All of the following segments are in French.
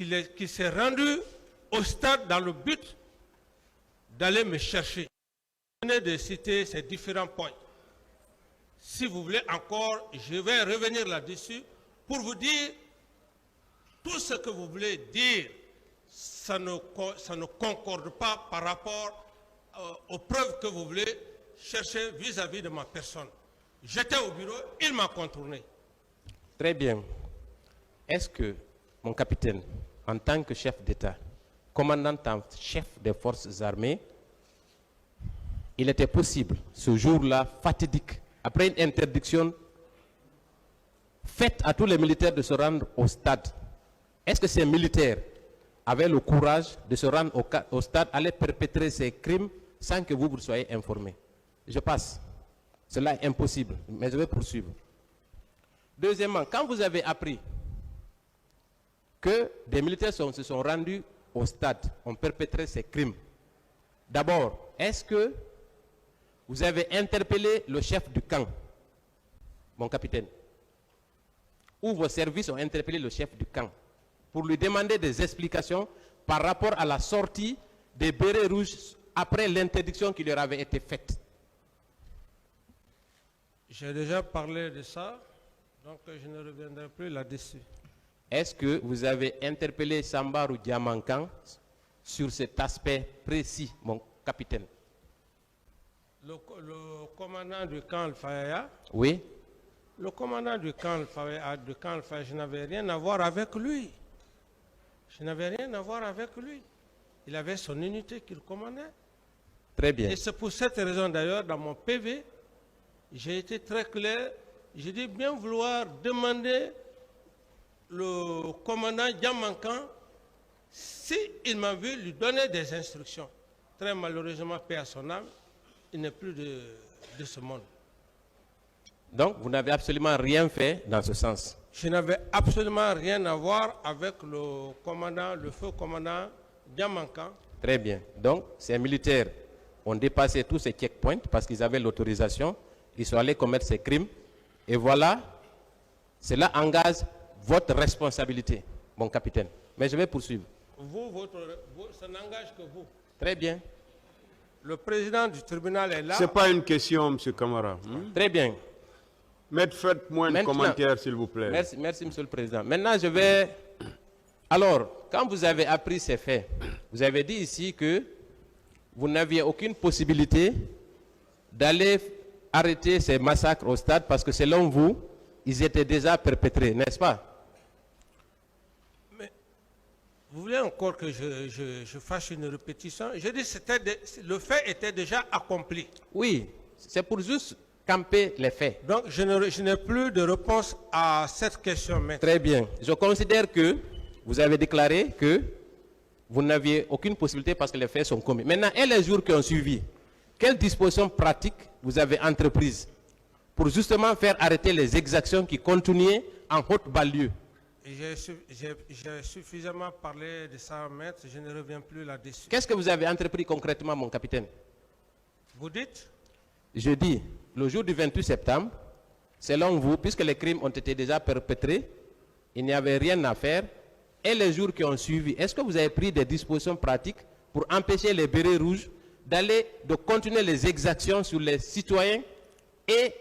qu'il s'est rendu au stade dans le but d'aller me chercher. Je venais de citer ces différents points. Si vous voulez encore, je vais revenir là-dessus pour vous dire tout ce que vous voulez dire, ça ne concorde pas par rapport aux preuves que vous voulez chercher vis-à-vis de ma personne. J'étais au bureau, il m'a contourné. Très bien. Est-ce que, mon capitaine, en tant que chef d'État, commandant en chef des forces armées, il était possible, ce jour-là, fatidique, après une interdiction faite à tous les militaires de se rendre au stade, est-ce que ces militaires avaient le courage de se rendre au stade, aller perpétrer ces crimes sans que vous soyez informés? Je passe. Cela est impossible, mais je vais poursuivre. Deuxièmement, quand vous avez appris que des militaires se sont rendus au stade, ont perpétré ces crimes, d'abord, est-ce que vous avez interpellé le chef du camp, mon capitaine, ou vos services ont interpellé le chef du camp pour lui demander des explications par rapport à la sortie des bérets rouges après l'interdiction qui leur avait été faite? J'ai déjà parlé de ça, donc je ne reviendrai plus là-dessus. Est-ce que vous avez interpellé Sambarou Diamankan sur cet aspect précis, mon capitaine? Le commandant du camp Al-Faya, oui. Le commandant du camp Al-Faya, je n'avais rien à voir avec lui. Je n'avais rien à voir avec lui. Il avait son unité qu'il commandait. Très bien. Et c'est pour cette raison d'ailleurs, dans mon PV, j'ai été très clair. J'ai dit bien vouloir demander le commandant Diamankan s'il m'a vu lui donner des instructions. Très malheureusement, paix à son âme, il n'est plus de ce monde. Donc, vous n'avez absolument rien fait dans ce sens? Je n'avais absolument rien à voir avec le commandant, le feu commandant Diamankan. Très bien. Donc, ces militaires ont dépassé tous ces checkpoints parce qu'ils avaient l'autorisation. Ils sont allés commettre ces crimes. Et voilà, cela engage votre responsabilité, mon capitaine. Mais je vais poursuivre. Ça n'engage que vous. Très bien. Le président du tribunal est là. Ce n'est pas une question, M. Camara. Très bien. Faites-moi un commentaire, s'il vous plaît. Merci, M. le Président. Maintenant, je vais... Alors, quand vous avez appris ces faits, vous avez dit ici que vous n'aviez aucune possibilité d'aller arrêter ces massacres au stade parce que selon vous, ils étaient déjà perpétrés, n'est-ce pas? Mais vous voulez encore que je fasse une répétition? Je dis que le fait était déjà accompli. Oui, c'est pour juste camper les faits. Donc je n'ai plus de réponse à cette question maintenant. Très bien. Je considère que vous avez déclaré que vous n'aviez aucune possibilité parce que les faits sont commis. Maintenant, et les jours qui ont suivi, quelles dispositions pratiques vous avez entreprises pour justement faire arrêter les exactions qui continuaient en haute banlieue? J'ai suffisamment parlé de ça, maître, je ne reviens plus là-dessus. Qu'est-ce que vous avez entrepris concrètement, mon capitaine? Vous dites? Je dis, le jour du 28 septembre, selon vous, puisque les crimes ont été déjà perpétrés, il n'y avait rien à faire, et les jours qui ont suivi, est-ce que vous avez pris des dispositions pratiques pour empêcher les bérets rouges de continuer les exactions sur les citoyens et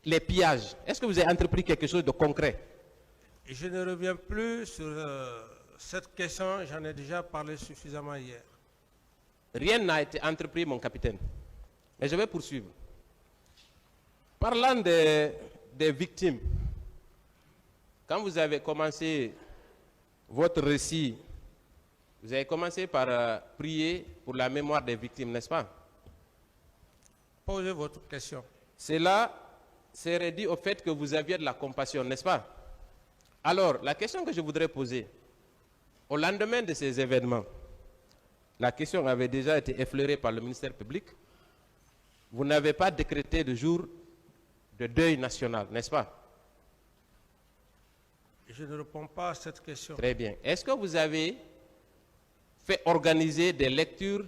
les pillages? Est-ce que vous avez entrepris quelque chose de concret? Je ne reviens plus sur cette question, j'en ai déjà parlé suffisamment hier. Rien n'a été entrepris, mon capitaine. Mais je vais poursuivre. Parlant des victimes, quand vous avez commencé votre récit, vous avez commencé par prier pour la mémoire des victimes, n'est-ce pas? Posez votre question. Cela serait dû au fait que vous aviez de la compassion, n'est-ce pas? Alors, la question que je voudrais poser, au lendemain de ces événements, la question avait déjà été effleurée par le ministère public. Vous n'avez pas décrété de jour de deuil national, n'est-ce pas? Je ne réponds pas à cette question. Très bien. Est-ce que vous avez fait organiser des lectures,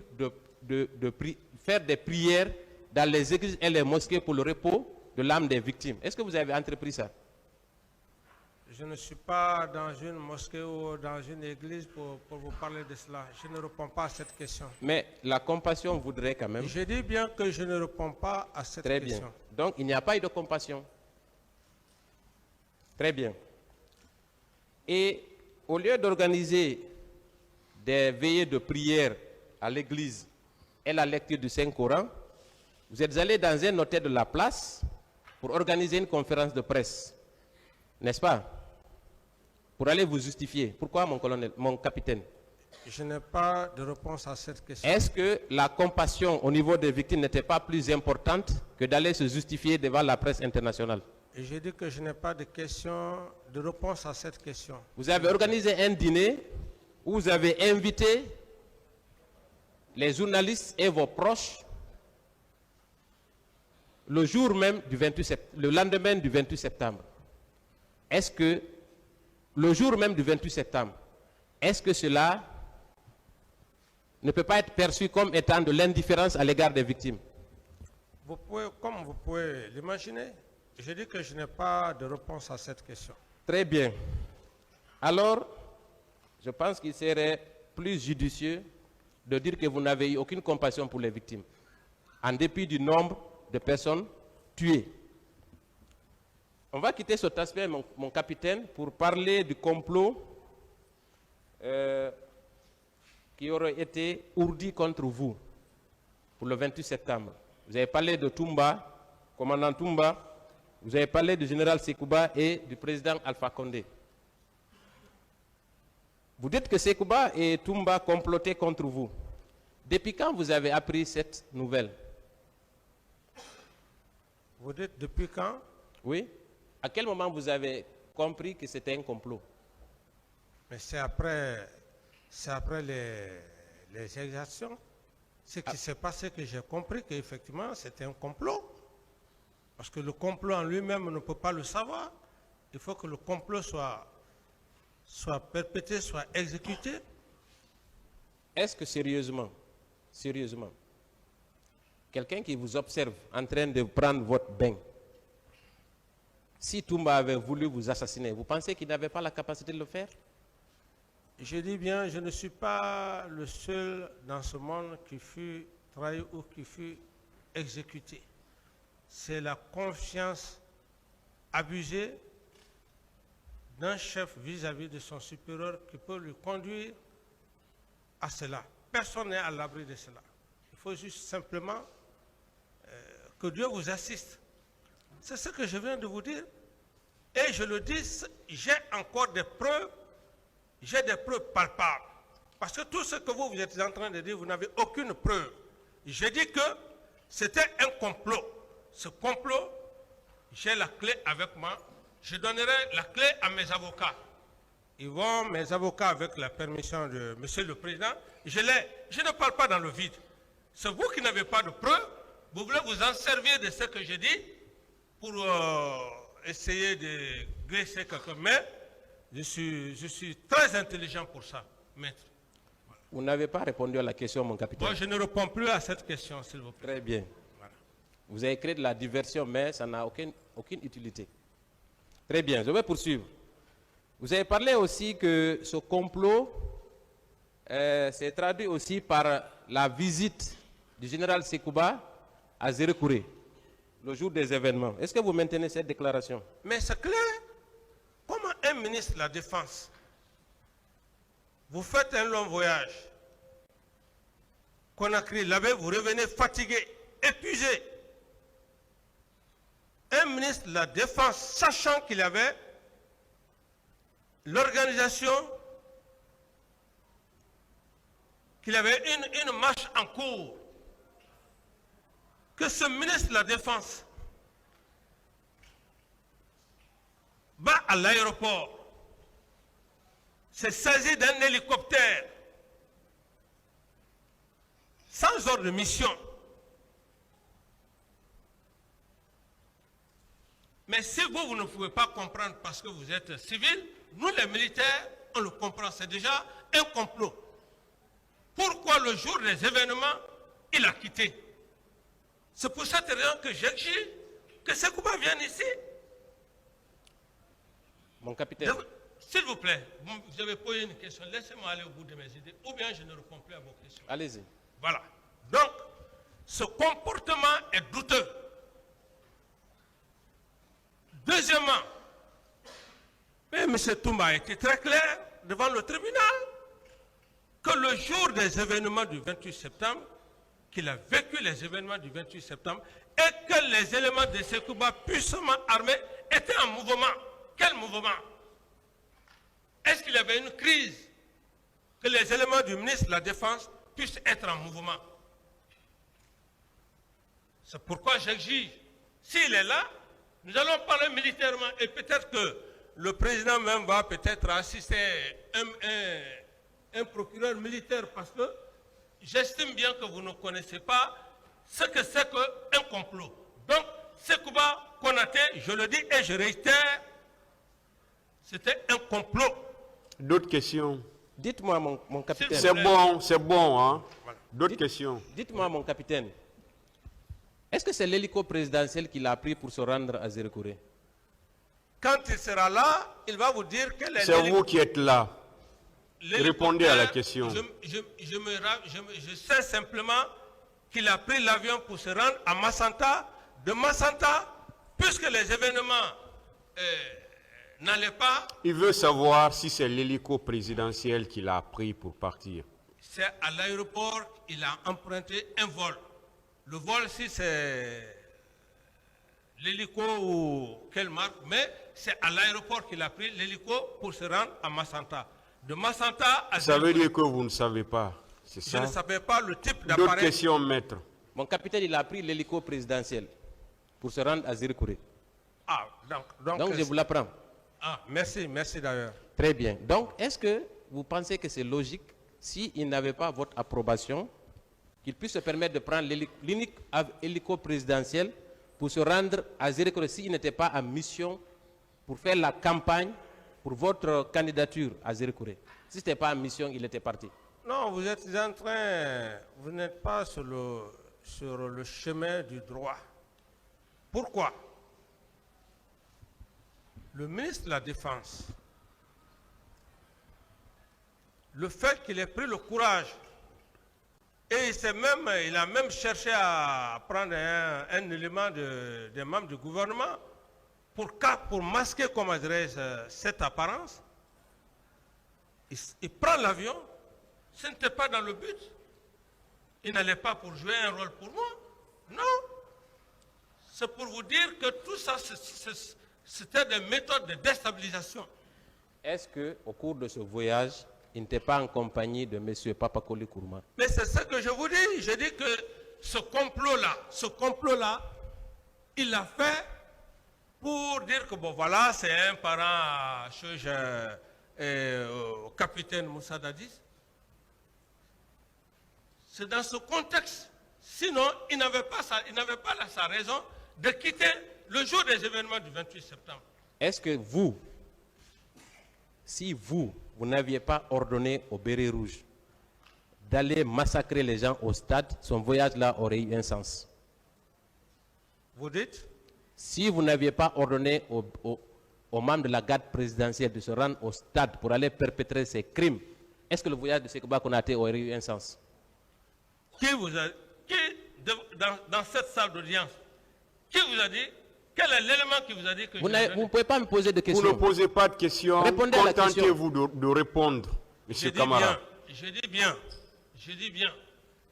faire des prières dans les églises et les mosquées pour le repos de l'âme des victimes? Est-ce que vous avez entrepris ça? Je ne suis pas dans une mosquée ou dans une église pour vous parler de cela. Je ne réponds pas à cette question. Mais la compassion voudrait quand même... Je dis bien que je ne réponds pas à cette Très question. bien. Donc, il n'y a pas eu de compassion. Très bien. Et au lieu d'organiser des veillées de prière à l'église et la lecture du Saint-Coran, vous êtes allé dans un hôtel de la place pour organiser une conférence de presse. N'est-ce pas? Pour aller vous justifier. Pourquoi, mon capitaine? Je n'ai pas de réponse à cette question. Est-ce que la compassion au niveau des victimes n'était pas plus importante que d'aller se justifier devant la presse internationale? Et j'ai dit que je n'ai pas de réponse à cette question. Vous avez organisé un dîner où vous avez invité les journalistes et vos proches le jour même du 28 septembre, le lendemain du 28 septembre. Est-ce que le jour même du 28 septembre, est-ce que cela ne peut pas être perçu comme étant de l'indifférence à l'égard des victimes? Comme vous pouvez l'imaginer, je dis que je n'ai pas de réponse à cette question. Très bien. Alors, je pense qu'il serait plus judicieux de dire que vous n'avez eu aucune compassion pour les victimes, en dépit du nombre de personnes tuées. On va quitter cet aspect, mon capitaine, pour parler du complot qui aurait été ourdi contre vous pour le 28 septembre. Vous avez parlé de Toumba, commandant Toumba, vous avez parlé du général Sekouba et du président Alpha Condé. Vous dites que Sekouba et Toumba complotaient contre vous. Depuis quand vous avez appris cette nouvelle? Vous dites depuis quand? Oui. À quel moment vous avez compris que c'était un complot? Mais c'est après les exactions. Ce qui s'est passé que j'ai compris qu'effectivement c'était un complot. Parce que le complot en lui-même ne peut pas le savoir. Il faut que le complot soit perpétré, soit exécuté. Est-ce que sérieusement, quelqu'un qui vous observe en train de prendre votre bain, si Toumba avait voulu vous assassiner, vous pensez qu'il n'avait pas la capacité de le faire? Je dis bien, je ne suis pas le seul dans ce monde qui fut trahi ou qui fut exécuté. C'est la confiance abusée d'un chef vis-à-vis de son supérieur qui peut lui conduire à cela. Personne n'est à l'abri de cela. Il faut juste simplement que Dieu vous assiste. C'est ce que je viens de vous dire. Et je le dis, j'ai encore des preuves, j'ai des preuves palpables. Parce que tout ce que vous êtes en train de dire, vous n'avez aucune preuve. J'ai dit que c'était un complot. Ce complot, j'ai la clé avec moi. Je donnerai la clé à mes avocats. Mes avocats, avec la permission de Monsieur le Président, je ne parle pas dans le vide. C'est vous qui n'avez pas de preuves. Vous voulez vous en servir de ce que je dis pour essayer de graisser quelqu'un. Mais je suis très intelligent pour ça, maître. Voilà. Vous n'avez pas répondu à la question, mon capitaine. Moi, je ne réponds plus à cette question, s'il vous plaît. Très bien. Voilà. Vous avez créé de la diversion, mais ça n'a aucune utilité. Très bien, je vais poursuivre. Vous avez parlé aussi que ce complot s'est traduit aussi par la visite du général Sekouba à Zérekouré, le jour des événements. Est-ce que vous maintenez cette déclaration? Mais c'est clair. Comment un ministre de la Défense, vous faites un long voyage, Conakry, là-bas, vous revenez fatigué, épuisé. Un ministre de la Défense, sachant qu'il y avait l'organisation, qu'il y avait une marche en cours, que ce ministre de la Défense va à l'aéroport, s'est saisi d'un hélicoptère, sans ordre de mission. Mais si vous ne pouvez pas comprendre parce que vous êtes civil, nous les militaires, on le comprend, c'est déjà un complot. Pourquoi le jour des événements, il a quitté? C'est pour cette raison que j'exige que Sekouba vienne ici. Mon capitaine. S'il vous plaît, vous avez posé une question, laissez-moi aller au bout de mes idées, ou bien je ne réponds plus à vos questions. Allez-y. Voilà. Donc, ce comportement est douteux. Deuxièmement, M. Toumba a été très clair devant le tribunal que le jour des événements du 28 septembre, qu'il a vécu les événements du 28 septembre et que les éléments de Sekouba puissamment armés étaient en mouvement. Quel mouvement? Est-ce qu'il y avait une crise que les éléments du ministre de la Défense puissent être en mouvement? C'est pourquoi j'exige, s'il est là, nous allons parler militairement et peut-être que le président même va peut-être assister un procureur militaire parce que j'estime bien que vous ne connaissez pas ce que c'est qu'un complot. Donc, Sekouba Konaté, je le dis et je réitère, c'était un complot. D'autres questions? Dites-moi, mon capitaine. C'est bon, hein? Voilà. D'autres questions? Dites-moi, mon capitaine. Est-ce que c'est l'hélico présidentiel qu'il a pris pour se rendre à Zérekouré? Quand il sera là, il va vous dire que les... C'est vous qui êtes là. Répondez à la question. Je sais simplement qu'il a pris l'avion pour se rendre à Massanta. De Massanta, puisque les événements n'allaient pas... Il veut savoir si c'est l'hélico présidentiel qu'il a pris pour partir. C'est à l'aéroport qu'il a emprunté un vol. Le vol, si c'est l'hélico ou quelle marque, mais c'est à l'aéroport qu'il a pris l'hélico pour se rendre à Massanta. De Massanta à... Ça veut dire que vous ne savez pas, c'est ça? Je ne savais pas le type d'appareil. D'autres questions, maître? Mon capitaine, il a pris l'hélico présidentiel pour se rendre à Zérekouré. Ah, donc je vous l'apprends. Ah, merci d'ailleurs. Très bien. Donc, est-ce que vous pensez que c'est logique, s'il n'avait pas votre approbation, qu'il puisse se permettre de prendre l'unique hélico présidentiel pour se rendre à Zérekouré s'il n'était pas en mission pour faire la campagne pour votre candidature à Zérekouré? Si ce n'était pas en mission, il était parti. Non, vous êtes en train... Vous n'êtes pas sur le chemin du droit. Pourquoi? Le ministre de la Défense, le fait qu'il ait pris le courage et il a même cherché à prendre un élément des membres du gouvernement pour masquer, comment dirais-je, cette apparence. Il prend l'avion, ce n'était pas dans le but. Il n'allait pas pour jouer un rôle pour moi. Non. C'est pour vous dire que tout ça, c'était des méthodes de déstabilisation. Est-ce qu'au cours de ce voyage, il n'était pas en compagnie de M. Papakoli Kourma? Mais c'est ce que je vous dis. Je dis que ce complot-là, il l'a fait pour dire que bon voilà, c'est un parent au capitaine Moussa Dadis. C'est dans ce contexte. Sinon, il n'avait pas sa raison de quitter le jour des événements du 28 septembre. Est-ce que si vous n'aviez pas ordonné au béret rouge d'aller massacrer les gens au stade, son voyage-là aurait eu un sens? Vous dites? Si vous n'aviez pas ordonné aux membres de la garde présidentielle de se rendre au stade pour aller perpétrer ces crimes, est-ce que le voyage de Sekouba Konaté aurait eu un sens? Dans cette salle d'audience, qui vous a dit? Quel est l'élément qui vous a dit que vous ne pouvez pas me poser de questions. Vous ne posez pas de questions. Répondez à la question. Contentez-vous de répondre, M. Camara. Je dis bien.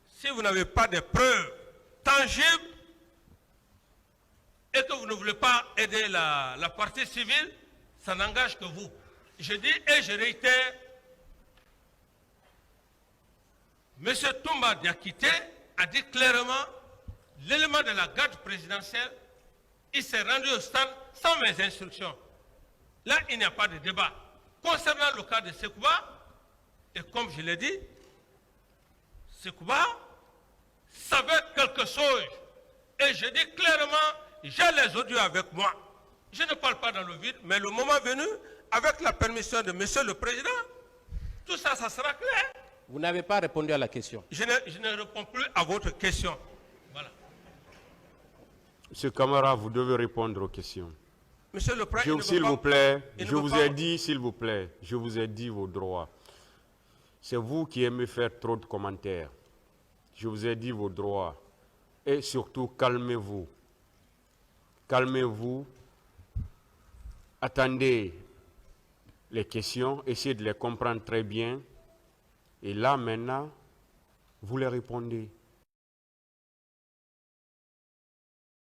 Si vous n'avez pas de preuves tangibles et que vous ne voulez pas aider la partie civile, ça n'engage que vous. Je dis et je réitère, M. Toumba Diakité a dit clairement l'élément de la garde présidentielle, il s'est rendu au stade sans mes instructions. Là, il n'y a pas de débat. Concernant le cas de Sekouba, et comme je l'ai dit, Sekouba savait quelque chose. Et je dis clairement, j'ai les audios avec moi. Je ne parle pas dans le vide, mais le moment venu, avec la permission de Monsieur le Président, tout ça, ça sera clair. Vous n'avez pas répondu à la question. Je ne réponds plus à votre question. Voilà. Monsieur Camara, vous devez répondre aux questions. Monsieur le Président, il ne S'il veut vous pas- plaît, il ne je veut vous pas- ai dit, s'il vous plaît, je vous ai dit vos droits. C'est vous qui aimez faire trop de commentaires. Je vous ai dit vos droits. Et surtout, calmez-vous. Calmez-vous. Attendez les questions, essayez de les comprendre très bien. Et là, maintenant, vous les répondez.